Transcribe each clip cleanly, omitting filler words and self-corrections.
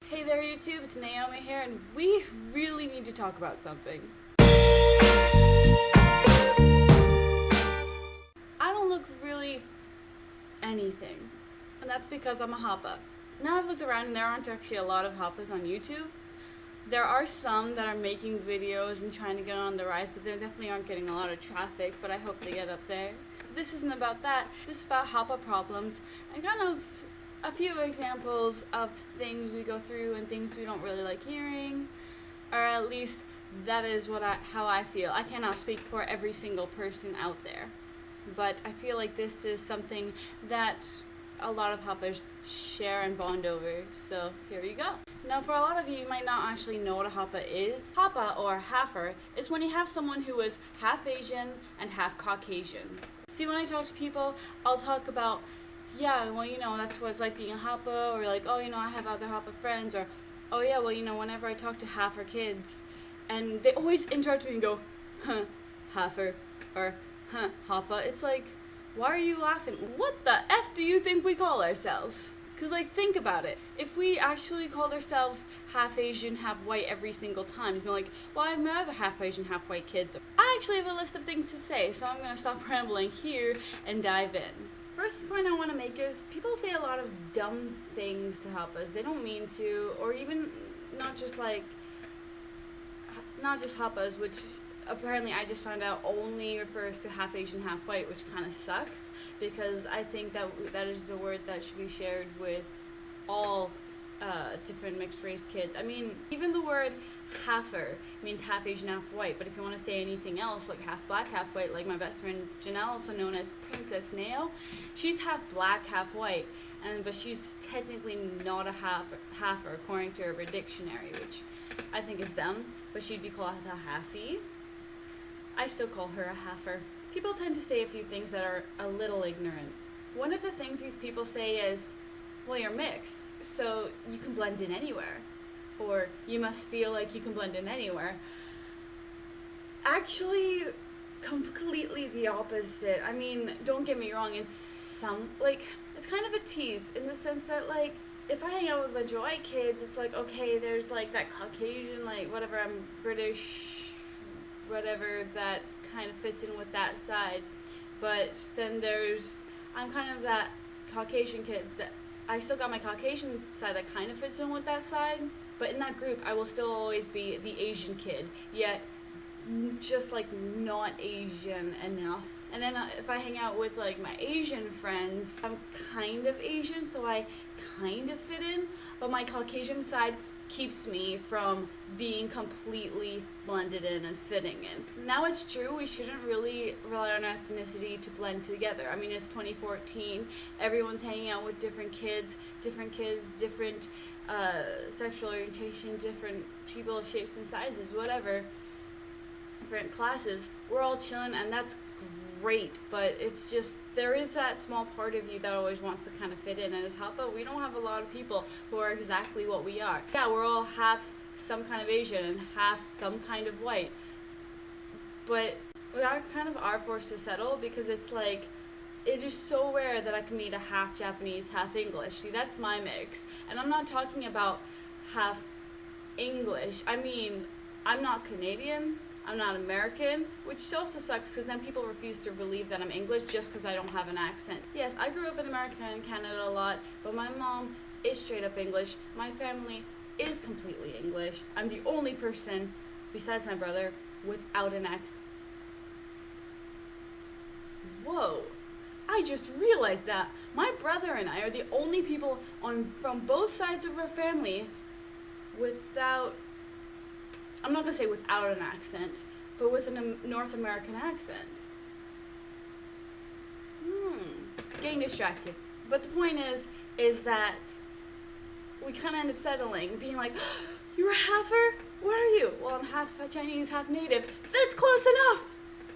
Hey there YouTube, it's Naomi here, and we really need to talk about something. I don't look really anything, and that's because I'm a Hapa. Now I've looked around and there aren't actually a lot of Hapas on YouTube. There are some that are making videos and trying to get on the rise, but they definitely aren't getting a lot of traffic, but I hope they get up there. This isn't about that, this is about Hapa problems, and kind of a few examples of things we go through and things we don't really like hearing, or at least that is how I feel. I cannot speak for every single person out there, but I feel like this is something that a lot of Hapas share and bond over, so here you go. Now for a lot of you, you might not actually know what a Hapa is. Hapa, or Hafer, is when you have someone who is half Asian and half Caucasian. See, when I talk to people, I'll talk about, yeah, well, that's what it's like being a Hapa, or like, oh, I have other Hapa friends, or, oh yeah, well, whenever I talk to Hafer kids, and they always interrupt me and go, huh, Hafer, or, huh, Hapa. It's like, why are you laughing? What the F do you think we call ourselves? Because, like, think about it. If we actually called ourselves half Asian, half white every single time, you'd be like, well, I have my other half Asian, half white kids. I actually have a list of things to say, so I'm going to stop rambling here and dive in. First point I want to make is people say a lot of dumb things to Hapas. They don't mean to, or even not just Hapas, which apparently I just found out only refers to half Asian, half white, which kind of sucks, because I think that is a word that should be shared with all different mixed race kids. I mean, even the word Hafer means half Asian, half white, but if you want to say anything else, like half black, half white, like my best friend Janelle, also known as Princess Nao, she's half black, half white, but she's technically not a Hafer according to her dictionary, which I think is dumb, but she'd be called a halfie. I still call her a Hafer. People tend to say a few things that are a little ignorant. One of the things these people say is, well, you're mixed, so you can blend in anywhere. Or you must feel like you can blend in anywhere. Actually, completely the opposite. I mean, don't get me wrong, it's kind of a tease in the sense that, like, if I hang out with a bunch of white kids, it's like, okay, there's like that Caucasian, like, whatever, I'm British, whatever, that kind of fits in with that side. But then I'm kind of that Caucasian kid that I still got my Caucasian side that kind of fits in with that side, but in that group I will still always be the Asian kid, yet just like not Asian enough. And then if I hang out with like my Asian friends, I'm kind of Asian, so I kind of fit in, but my Caucasian side keeps me from being completely blended in and fitting in. Now it's true, we shouldn't really rely on ethnicity to blend together. I mean, it's 2014, everyone's hanging out with different kids, different sexual orientation, different people of shapes and sizes, whatever, different classes. We're all chilling, and that's great, but it's just, there is that small part of you that always wants to kind of fit in, and as Hapa, we don't have a lot of people who are exactly what we are. Yeah, we're all half some kind of Asian and half some kind of white, but we are forced to settle, because it's like, it is so rare that I can meet a half Japanese, half English. See, that's my mix, and I'm not talking about half English. I mean, I'm not Canadian, I'm not American, which also sucks because then people refuse to believe that I'm English just because I don't have an accent. Yes, I grew up in America and Canada a lot, but my mom is straight up English. My family is completely English. I'm the only person, besides my brother, without an accent. Whoa, I just realized that. My brother and I are the only people from both sides of our family without, I'm not going to say without an accent, but with a North American accent. Getting distracted. But the point is that we kind of end up settling, being like, oh, you're a Hafer? What are you? Well, I'm half Chinese, half native. That's close enough!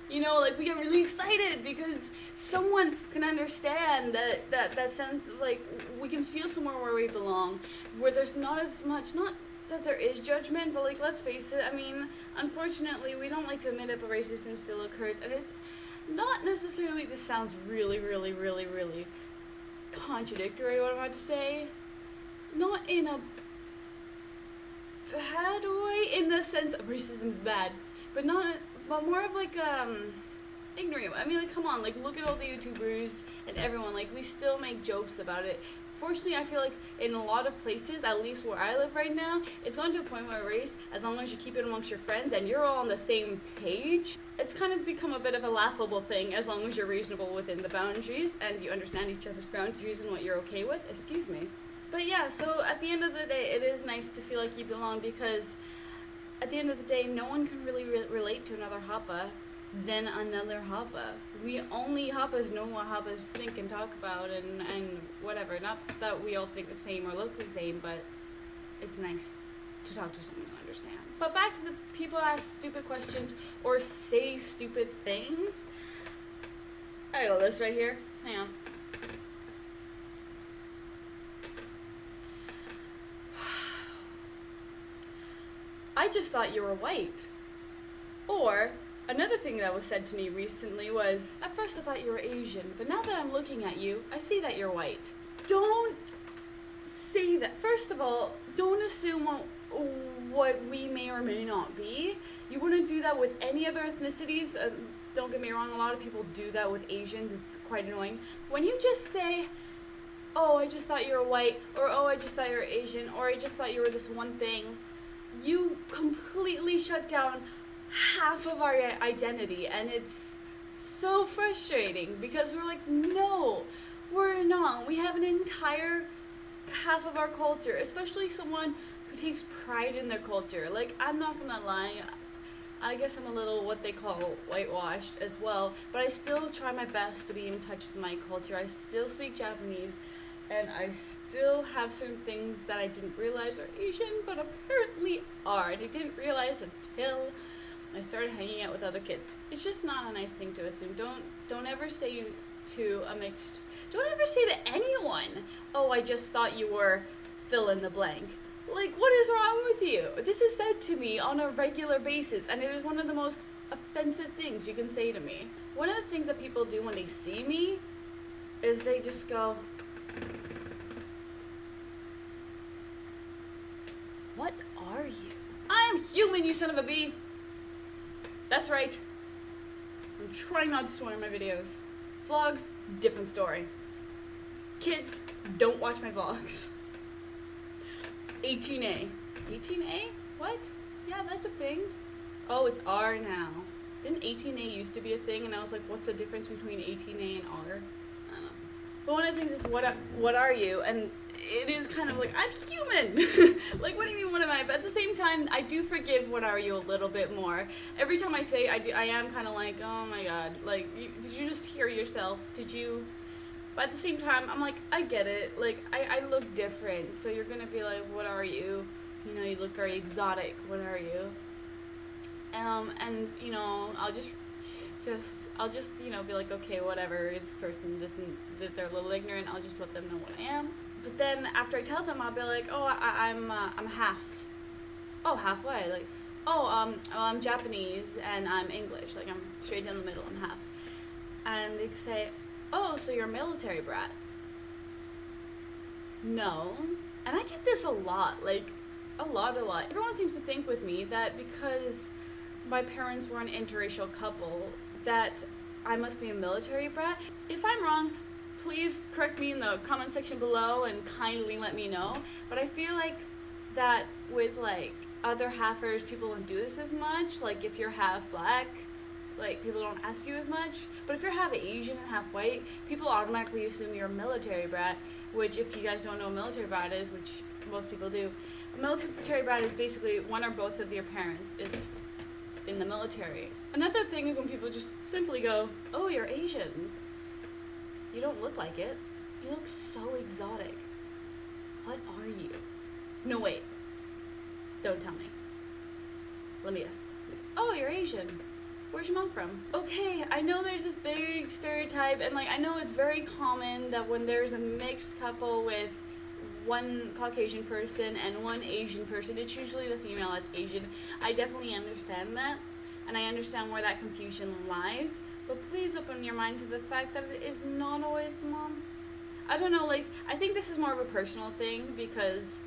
Like, we get really excited because someone can understand that sense of, like, we can feel somewhere where we belong, where there's not as much, not that there is judgment, but, like, let's face it, I mean, unfortunately, we don't like to admit it, but racism still occurs, and it's not necessarily, this sounds really, really, really, really contradictory, what I'm about to say, not in a in the sense of racism's bad, but more of like ignorant. I mean, like, come on, like, look at all the YouTubers and everyone. Like, we still make jokes about it. Fortunately, I feel like in a lot of places, at least where I live right now, it's gone to a point where race, as long as you keep it amongst your friends and you're all on the same page, it's kind of become a bit of a laughable thing as long as you're reasonable within the boundaries and you understand each other's boundaries and what you're okay with. Excuse me. But yeah, so at the end of the day, it is nice to feel like you belong, because at the end of the day, no one can really relate to another Hapa than another Hapa. We only Hapas know what Hapas think and talk about and whatever. Not that we all think the same or look the same, but it's nice to talk to someone who understands. But back to the people ask stupid questions or say stupid things. I got a list right here. Hang on. I just thought you were white. Or, another thing that was said to me recently was, at first I thought you were Asian, but now that I'm looking at you, I see that you're white. Don't say that. First of all, don't assume what we may or may not be. You wouldn't do that with any other ethnicities. Don't get me wrong, a lot of people do that with Asians. It's quite annoying. When you just say, oh, I just thought you were white, or oh, I just thought you were Asian, or I just thought you were this one thing, you completely shut down half of our identity, and it's so frustrating because we're like, no, we're not. We have an entire half of our culture, especially someone who takes pride in their culture. Like, I'm not gonna lie, I guess I'm a little what they call whitewashed as well, but I still try my best to be in touch with my culture. I still speak Japanese, and I still have certain things that I didn't realize are Asian, but apparently are, and I didn't realize until I started hanging out with other kids. It's just not a nice thing to assume. Don't ever say don't ever say to anyone, oh, I just thought you were fill in the blank. Like, what is wrong with you? This is said to me on a regular basis, and it is one of the most offensive things you can say to me. One of the things that people do when they see me is they just go, what are you? I am human, you son of a bee. That's right. I'm trying not to swear in my videos. Vlogs, different story. Kids, don't watch my vlogs. 18A. 18A? What? Yeah, that's a thing. Oh, it's R now. Didn't 18A used to be a thing? And I was like, what's the difference between 18A and R? I don't know. But one of the things is, what are you? And it is kind of like, I'm human! Like, what do you mean, what am I? But at the same time, I do forgive what are you a little bit more. Every time I say I am kind of like, oh my god, like, did you just hear yourself? Did you? But at the same time, I'm like, I get it. Like, I look different, so you're gonna be like, what are you? You know, you look very exotic, what are you? And, you know, I'll just, you know, be like, okay, whatever, this person that they're a little ignorant, I'll just let them know what I am. But then after I tell them, I'll be like, oh, I'm half. Oh, halfway. Like, oh, I'm Japanese and I'm English. Like, I'm straight down the middle, I'm half. And they say, oh, so you're a military brat. No. And I get this a lot, like, a lot. Everyone seems to think with me that because my parents were an interracial couple, that I must be a military brat. If I'm wrong, please correct me in the comment section below and kindly let me know. But I feel like that with, like, other halfers, people don't do this as much. Like, if you're half black, like, people don't ask you as much. But if you're half Asian and half white, people automatically assume you're a military brat, which, if you guys don't know what a military brat is, which most people do, a military brat is basically one or both of your parents is in the military. Another thing is when people just simply go, oh, you're Asian. You don't look like it. You look so exotic. What are you? No, wait. Don't tell me. Let me guess. Oh, you're Asian. Where's your mom from? Okay, I know there's this big stereotype, and, like, I know it's very common that when there's a mixed couple with one Caucasian person and one Asian person, it's usually the female that's Asian. I definitely understand that, and I understand where that confusion lies, but please open your mind to the fact that it is not always the mom. I don't know, like, I think this is more of a personal thing, because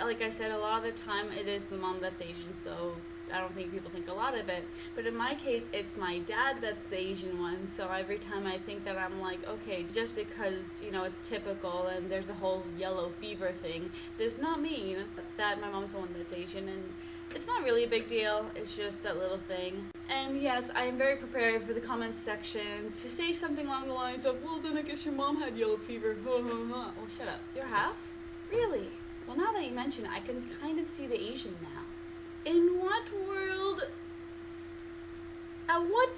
like I said, a lot of the time it is the mom that's Asian, so I don't think people think a lot of it. But in my case, it's my dad that's the Asian one. So every time I think that, I'm like, okay, just because, you know, it's typical and there's a whole yellow fever thing, does not mean that my mom's the one that's Asian. And it's not really a big deal. It's just that little thing. And yes, I am very prepared for the comments section to say something along the lines of, well, then I guess your mom had yellow fever. Well, shut up. You're half? Really? Well, now that you mention it, I can kind of see the Asian now. In what world, at what